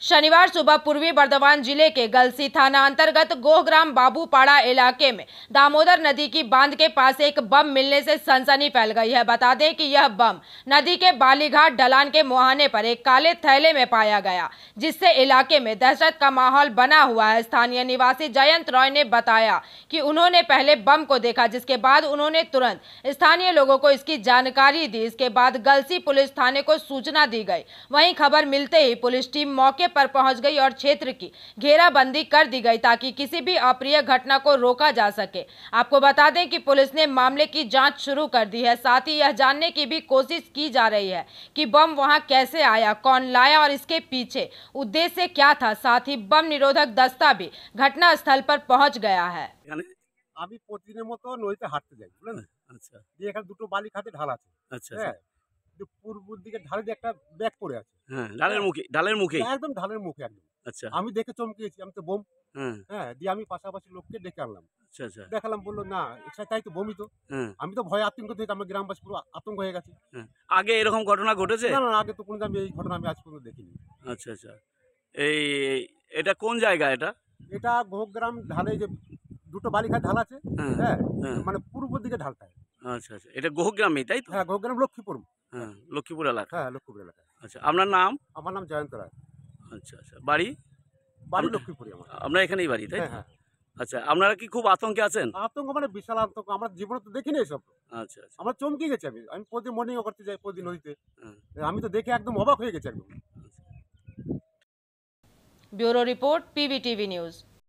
शनिवार सुबह पूर्वी बर्धमान जिले के गलसी थाना अंतर्गत गोहग्राम बाबूपाड़ा इलाके में दामोदर नदी की बांध के पास एक बम मिलने से सनसनी फैल गई है। बता दें कि यह बम नदी के बालीघाट ढलान के मुहाने पर एक काले थैले में पाया गया, जिससे इलाके में दहशत का माहौल बना हुआ है। स्थानीय निवासी जयंत रॉय ने बताया कि उन्होंने पहले बम को देखा, जिसके बाद उन्होंने तुरंत स्थानीय लोगों को इसकी जानकारी दी। इसके बाद गलसी पुलिस थाने को सूचना दी गई। वहीं खबर मिलते ही पुलिस टीम मौके पर पहुंच गई और क्षेत्र की घेराबंदी कर दी गई ताकि किसी भी अप्रिय घटना को रोका जा सके। आपको बता दें कि पुलिस ने मामले की जांच शुरू कर दी है। साथ ही यह जानने की भी कोशिश की जा रही है कि बम वहां कैसे आया, कौन लाया और इसके पीछे उद्देश्य क्या था। साथ ही बम निरोधक दस्ता भी घटना स्थल पर पहुंच गया है। আমি প্রতিদিনের মতো নদীতে হাঁটতে যাই, বুঝলেন। আচ্ছা দিয়ে এখানে দুটো বালি খাতে ঢাল আছে। আচ্ছা হ্যাঁ, যে পূর্ব দিকে ঢালে দিয়ে একটা ব্যাগ পড়ে আছে। হ্যাঁ ডালের মুখে একদম ঢালের মুখে একদম। আচ্ছা আমি দেখে চমকেছি, আমি তো বোম। হ্যাঁ হ্যাঁ, দিয়ে আমি পাশাপাশি লোককে ডেকে আনলাম। আচ্ছা আচ্ছা দেখালাম, বললো না এটা তাই তো বোমই তো। হ্যাঁ আমি তো ভয়ে আতঙ্ক থেকে আমার গ্রামবাসী পুরো আতঙ্ক হয়ে গেছে। হ্যাঁ আগে এরকম ঘটনা ঘটেছে? না না, আগে তো কোনো আমি এই ঘটনা আমি আজ পর্যন্ত দেখিনি। আচ্ছা আচ্ছা এই এটা কোন জায়গা এটা? এটা গোহগ্রাম ঢালে যে দুটো বালিখাত ঢাল আছে। হ্যাঁ হ্যাঁ, হ্যাঁ মানে পূর্ব দিকে ঢালটা। আচ্ছা আচ্ছা এটা গোহগ্রামেই তাই তো? হ্যাঁ, গোহগ্রাম লক্ষ্মীপুর। হ্যাঁ লক্ষ্মীপুর এলাকা। হ্যাঁ, লক্ষ্মীপুর এলাকা। আচ্ছা আপনার নাম? আমার নাম জয়ন্ত রায়। আচ্ছা আচ্ছা বাড়ি? বাড়ি লক্ষ্মীপুরে আমার। আপনার এখানেই বাড়ি তাই হ্যাঁ তো? হ্যাঁ। আচ্ছা আপনারা কি খুব আতঙ্কে আছেন? আতঙ্ক মানে বিশাল আতঙ্ক, আমরা জীবনে তো দেখিনি এসব। আচ্ছা আচ্ছা আমরা চমকে গেছি। আমি প্রতিদিন মর্নিং ওয়াক করতে যাই, প্রতিদিন নদীতে। হ্যাঁ আমি তো দেখে একদম অবাক হয়ে গেছি একদম। Bureau report, PVTV news.